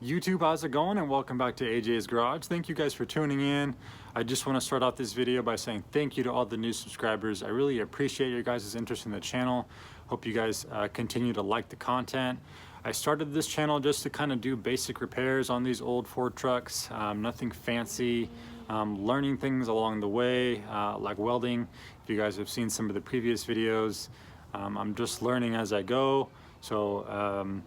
YouTube, how's it going? And welcome back to AJ's Garage. Thank you guys for tuning in. I just want to start off this video by saying thank you to all the new subscribers. I really appreciate your guys' interest in the channel. Hope you guys continue to like the content. I started this channel just to kind of do basic repairs on these old Ford trucks, nothing fancy. Learning things along the way, like welding. If you guys have seen some of the previous videos, I'm just learning as I go. So,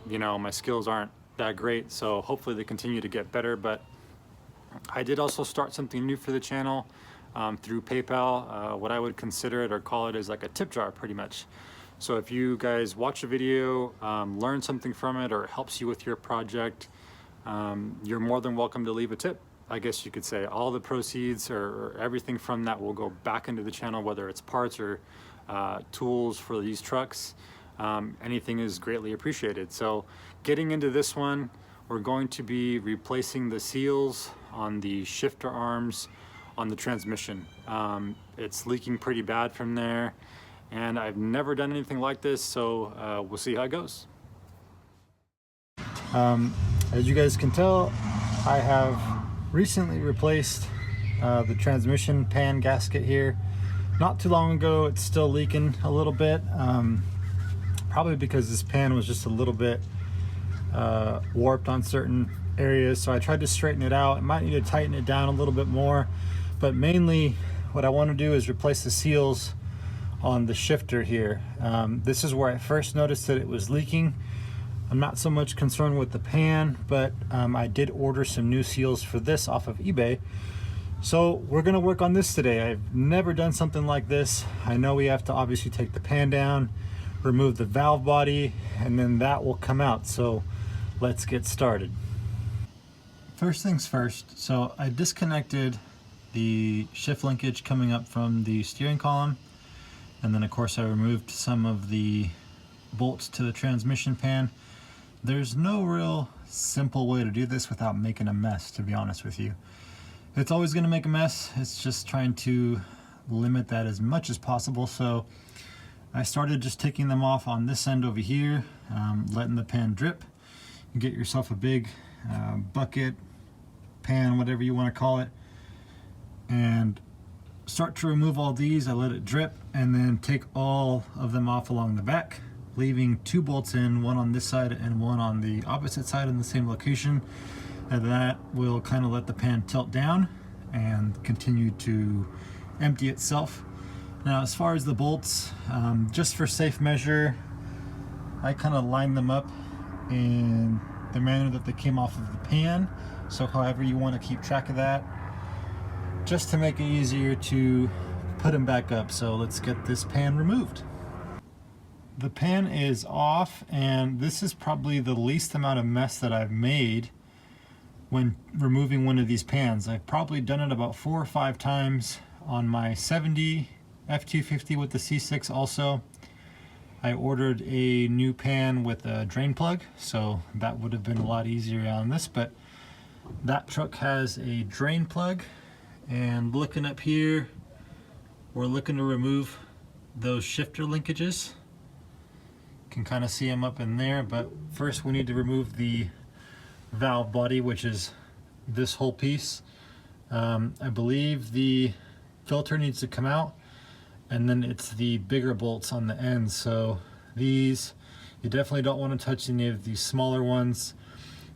you know, my skills aren't that great, so hopefully they continue to get better. But I did also start something new for the channel through PayPal. What I would consider it or call it is like a tip jar, pretty much. So if you guys watch a video, learn something from it, or it helps you with your project, you're more than welcome to leave a tip. I guess you could say all the proceeds or everything from that will go back into the channel, whether it's parts or tools for these trucks. Anything is greatly appreciated. So getting into this one, we're going to be replacing the seals on the shifter arms on the transmission. It's leaking pretty bad from there, and I've never done anything like this, so we'll see how it goes. As you guys can tell, I have recently replaced the transmission pan gasket here. Not too long ago. It's still leaking a little bit, probably because this pan was just a little bit warped on certain areas, so I tried to straighten it out. I might need to tighten it down a little bit more, but mainly what I want to do is replace the seals on the shifter here. This is where I first noticed that it was leaking. I'm not so much concerned with the pan, but I did order some new seals for this off of eBay. So we're gonna work on this today. I've never done something like this. I know we have to obviously take the pan down, remove the valve body, and then that will come out. So let's get started. First things first, so I disconnected the shift linkage coming up from the steering column. And then of course I removed some of the bolts to the transmission pan. There's no real simple way to do this without making a mess, to be honest with you. It's always going to make a mess. It's just trying to limit that as much as possible. So I started just taking them off on this end over here, letting the pan drip. You get yourself a big bucket, pan, whatever you want to call it, and start to remove all these. I let it drip and then take all of them off along the back, leaving two bolts in, one on this side and one on the opposite side in the same location. And that will kind of let the pan tilt down and continue to empty itself. Now, as far as the bolts, just for safe measure, I kind of line them up in the manner that they came off of the pan. So however you want to keep track of that, just to make it easier to put them back up. So let's get this pan removed. The pan is off, and this is probably the least amount of mess that I've made when removing one of these pans. I've probably done it about 4 or 5 times on my 70 F250 with the C6 also. I ordered a new pan with a drain plug, so that would have been a lot easier on this, but that truck has a drain plug. And looking up here, we're looking to remove those shifter linkages. Can kind of see them up in there, but first we need to remove the valve body, which is this whole piece. I believe the filter needs to come out, and then it's the bigger bolts on the end. So these, you definitely don't want to touch any of these smaller ones.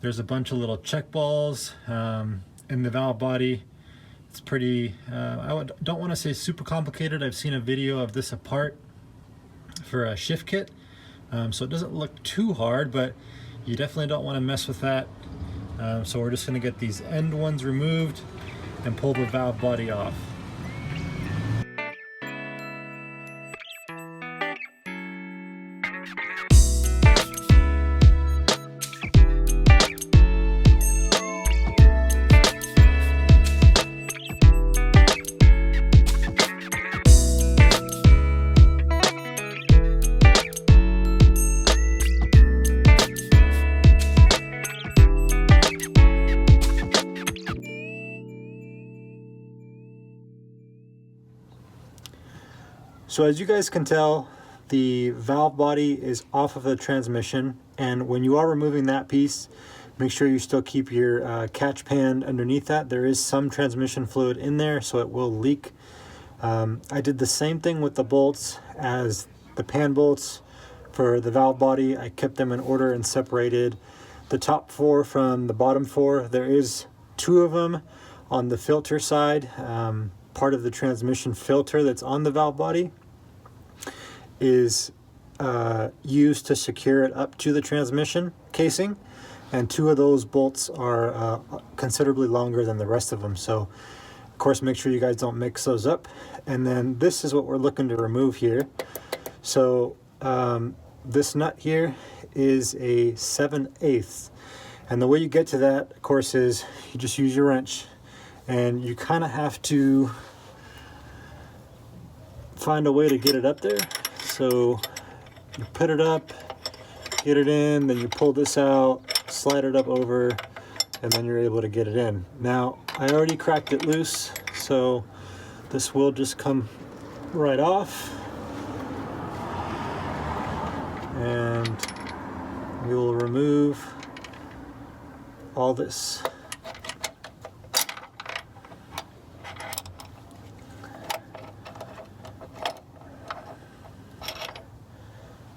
There's a bunch of little check balls in the valve body. It's pretty, don't want to say super complicated. I've seen a video of this apart for a shift kit. So it doesn't look too hard, but you definitely don't want to mess with that. So we're just going to get these end ones removed and pull the valve body off. So as you guys can tell, the valve body is off of the transmission, and when you are removing that piece, Make sure you still keep your catch pan underneath that. There is some transmission fluid in there, so it will leak. I did the same thing with the bolts as the pan bolts for the valve body. I kept them in order and separated the top 4 from the bottom 4. There is 2 of them on the filter side. Part of the transmission filter that's on the valve body is used to secure it up to the transmission casing, and 2 of those bolts are considerably longer than the rest of them. So of course make sure you guys don't mix those up. And then this is what we're looking to remove here. So this nut here is a 7/8, and the way you get to that, of course, is you just use your wrench, and you kind of have to find a way to get it up there. So you put it up, get it in, then you pull this out, slide it up over, and then you're able to get it in. Now, I already cracked it loose, so this will just come right off. And we will remove all this.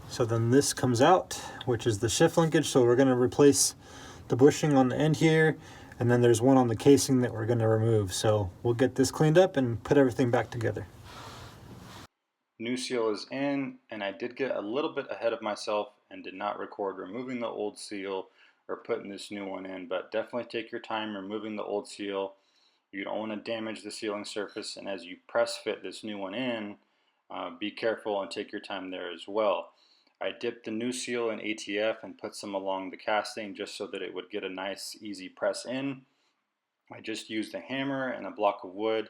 So then this comes out, which is the shift linkage. So we're going to replace the bushing on the end here, and then there's one on the casing that we're going to remove. So we'll get this cleaned up and put everything back together. New seal is in, and I did get a little bit ahead of myself and did not record removing the old seal or putting this new one in, but definitely take your time removing the old seal. You don't want to damage the sealing surface, and as you press fit this new one in, be careful and take your time there as well. I dipped the new seal in ATF and put some along the casting just so that it would get a nice easy press in. I just used a hammer and a block of wood.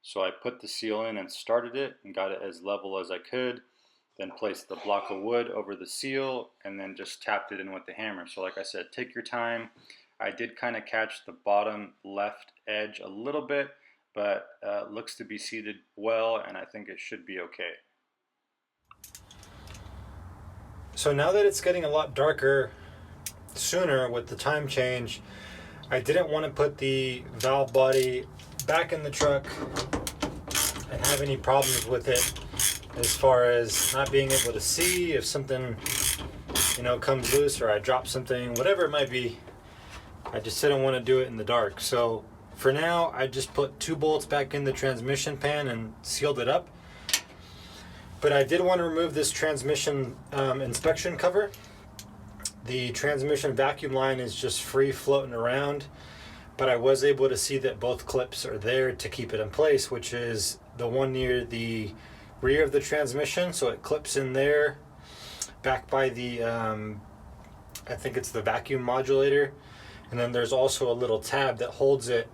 So I put the seal in and started it and got it as level as I could, then placed the block of wood over the seal and then just tapped it in with the hammer. So like I said, take your time. I did kind of catch the bottom left edge a little bit, but looks to be seated well, and I think it should be okay. So now that it's getting a lot darker sooner with the time change, I didn't want to put the valve body back in the truck and have any problems with it as far as not being able to see if something, you know, comes loose or I drop something, whatever it might be. I just didn't want to do it in the dark. So for now, I just put 2 bolts back in the transmission pan and sealed it up. But I did want to remove this transmission inspection cover. The transmission vacuum line is just free floating around, but I was able to see that both clips are there to keep it in place, which is the one near the rear of the transmission. So it clips in there, back by the, I think it's the vacuum modulator. And then there's also a little tab that holds it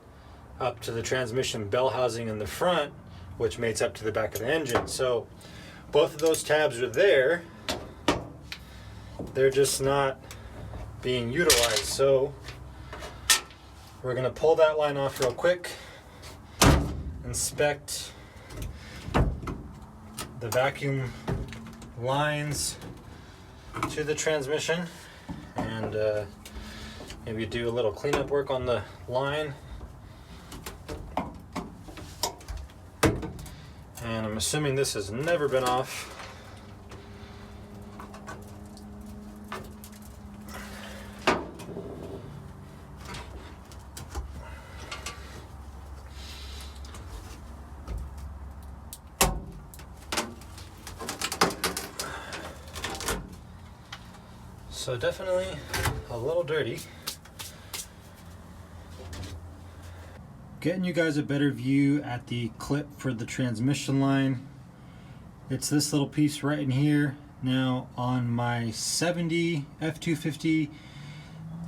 up to the transmission bell housing in the front, which mates up to the back of the engine. So both of those tabs are there. They're just not being utilized. So we're going to pull that line off real quick, inspect the vacuum lines to the transmission, and maybe do a little cleanup work on the line. And I'm assuming this has never been off. So definitely a little dirty. Getting you guys a better view at the clip for the transmission line. It's this little piece right in here. Now on my 70 F250,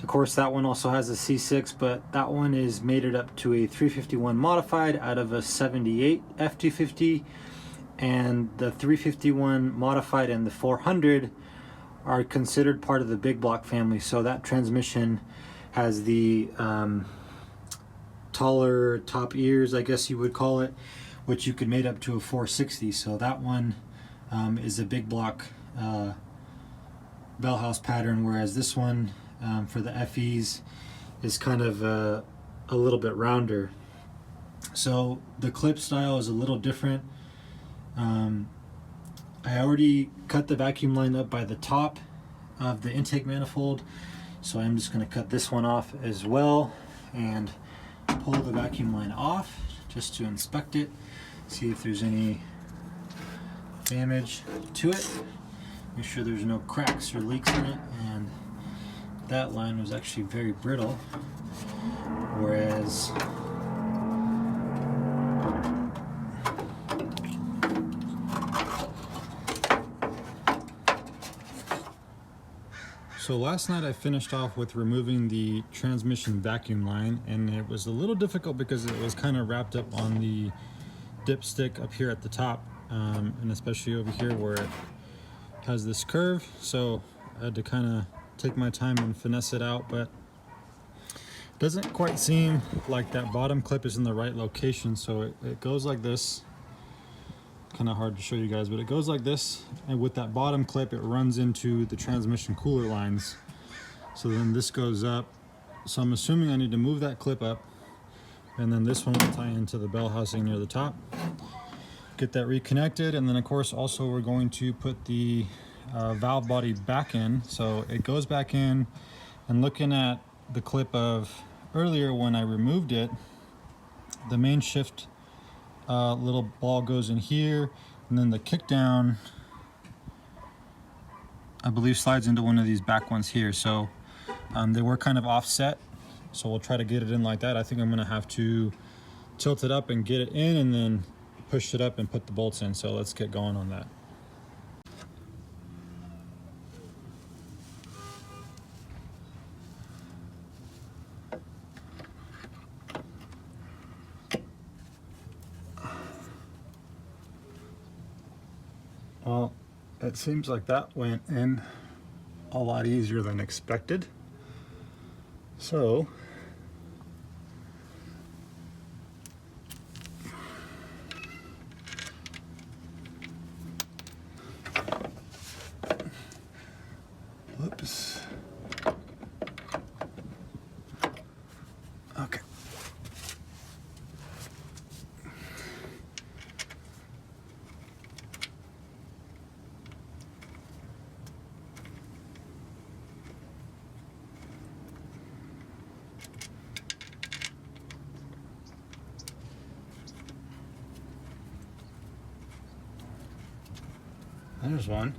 of course that one also has a C6, but that one is mated up to a 351 modified out of a 78 F250, and the 351 modified and the 400 are considered part of the big block family. So that transmission has the taller top ears, I guess you would call it, which you could mate up to a 460. So that one is a big block bell house pattern, whereas this one for the FEs is kind of a little bit rounder. So the clip style is a little different. I already cut the vacuum line up by the top of the intake manifold, so I'm just going to cut this one off as well and pull the vacuum line off just to inspect it, see if there's any damage to it, make sure there's no cracks or leaks in it. And that line was actually very brittle, whereas so last night I finished off with removing the transmission vacuum line, and it was a little difficult because it was kind of wrapped up on the dipstick up here at the top, and especially over here where it has this curve. So I had to kind of take my time and finesse it out, but it doesn't quite seem like that bottom clip is in the right location. So it goes like this. Kind of hard to show you guys, but it goes like this, and with that bottom clip it runs into the transmission cooler lines. So then this goes up, so I'm assuming I need to move that clip up, and then this one will tie into the bell housing near the top, get that reconnected. And then of course also we're going to put the valve body back in, so it goes back in. And looking at the clip of earlier when I removed it, the main shift little ball goes in here, and then the kick down I believe slides into one of these back ones here. So they were kind of offset, so we'll try to get it in like that. I think I'm gonna have to tilt it up and get it in, and then push it up and put the bolts in. So let's get going on that. Well, it seems like that went in a lot easier than expected. So whoops. Okay. There's one.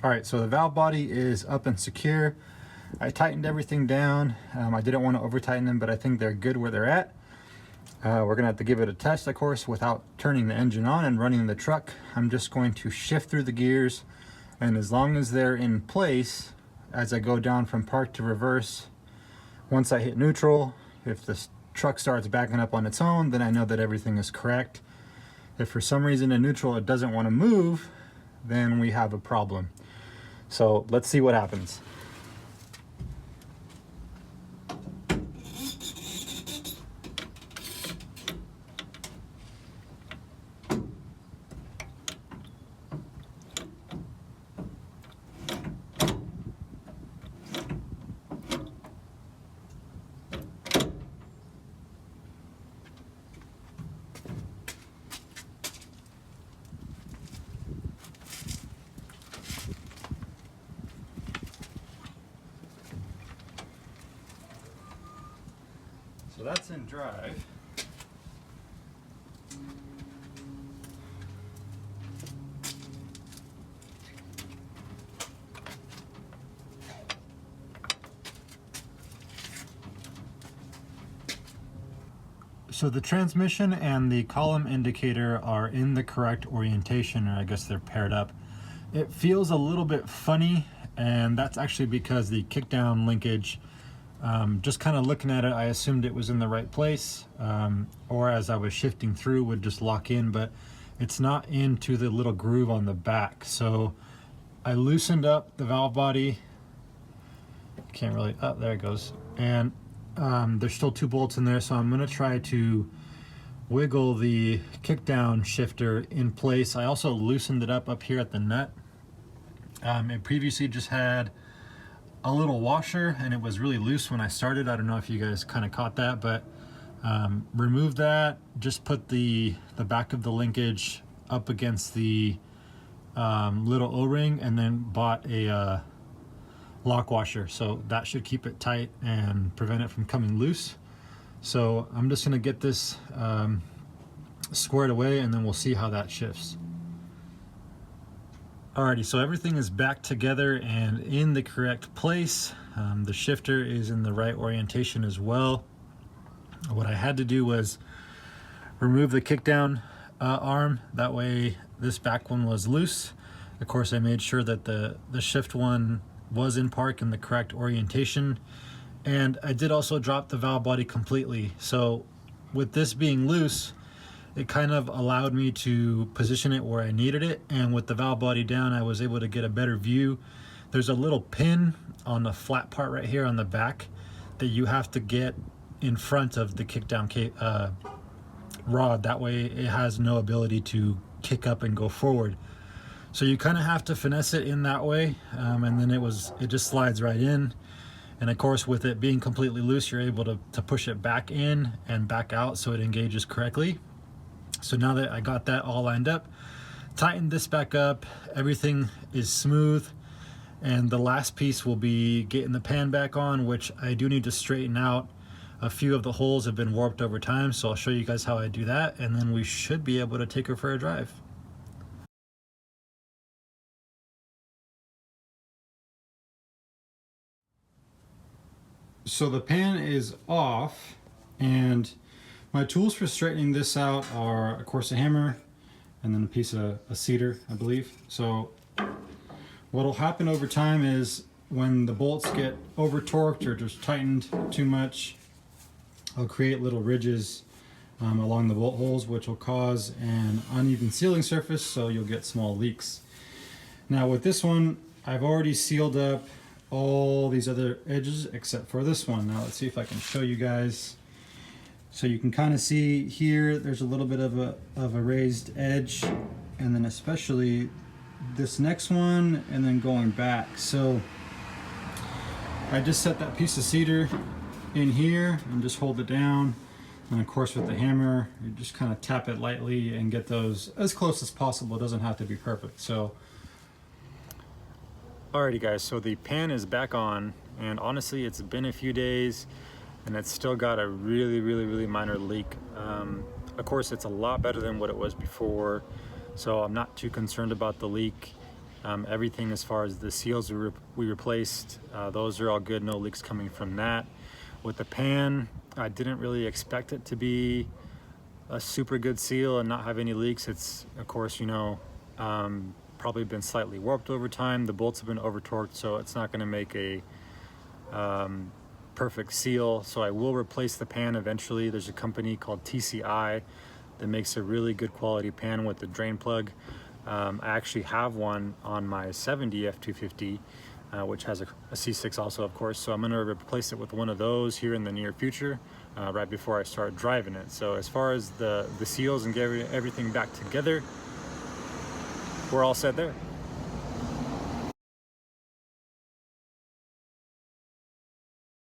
All right, so the valve body is up and secure. I tightened everything down. I didn't want to over tighten them, but I think they're good where they're at. We're gonna have to give it a test, of course, without turning the engine on and running the truck. I'm just going to shift through the gears, and as long as they're in place, as I go down from park to reverse, once I hit neutral, if the truck starts backing up on its own, then I know that everything is correct. If for some reason in neutral it doesn't want to move, then we have a problem. So let's see what happens. So that's in drive. So the transmission and the column indicator are in the correct orientation, or I guess they're paired up. It feels a little bit funny and that's actually because the kickdown linkage, just kind of looking at it, I assumed it was in the right place, or as I was shifting through would just lock in, but it's not into the little groove on the back. So I loosened up the valve body. Can't really, oh, there it goes. And there's still 2 bolts in there, so I'm gonna try to wiggle the kickdown shifter in place. I also loosened it up here at the nut. It previously just had a little washer and it was really loose when I started. I don't know if you guys kind of caught that, but removed that, just put the back of the linkage up against the little O-ring, and then bought a lock washer, so that should keep it tight and prevent it from coming loose. So I'm just going to get this squared away, and then we'll see how that shifts. Alrighty, so everything is back together and in the correct place. The shifter is in the right orientation as well. What I had to do was remove the kickdown arm, that way this back one was loose. Of course, I made sure that the shift one was in park in the correct orientation, and I did also drop the valve body completely. So with this being loose, it kind of allowed me to position it where I needed it, and with the valve body down, I was able to get a better view. There's a little pin on the flat part right here on the back that you have to get in front of the kickdown rod. That way it has no ability to kick up and go forward. So you kind of have to finesse it in that way, and then it just slides right in. And of course, with it being completely loose, you're able to push it back in and back out so it engages correctly. So now that I got that all lined up, tightened this back up, everything is smooth. And the last piece will be getting the pan back on, which I do need to straighten out. A few of the holes have been warped over time, so I'll show you guys how I do that, and then we should be able to take her for a drive. So the pan is off, and my tools for straightening this out are, of course, a hammer and then a piece of a cedar, I believe. So what'll happen over time is when the bolts get over torqued or just tightened too much, I'll create little ridges along the bolt holes, which will cause an uneven sealing surface, so you'll get small leaks. Now with this one, I've already sealed up all these other edges except for this one. Now let's see if I can show you guys. So you can kind of see here, there's a little bit of a raised edge, and then especially this next one, and then going back. So I just set that piece of cedar in here and just hold it down. And of course with the hammer, you just kind of tap it lightly and get those as close as possible. It doesn't have to be perfect. So alrighty guys, so the pan is back on, and honestly it's been a few days and it's still got a really minor leak. Of course it's a lot better than what it was before, so I'm not too concerned about the leak. Everything as far as the seals we replaced, those are all good, no leaks coming from that. With the pan, I didn't really expect it to be a super good seal and not have any leaks. It's, of course, you know, probably been slightly warped over time. The bolts have been over torqued, so it's not going to make a perfect seal. So I will replace the pan eventually. There's a company called TCI that makes a really good quality pan with the drain plug. I actually have one on my 70 F250, which has a C6 also, of course. So I'm going to replace it with one of those here in the near future, right before I start driving it. So as far as the seals and getting everything back together, we're all set there.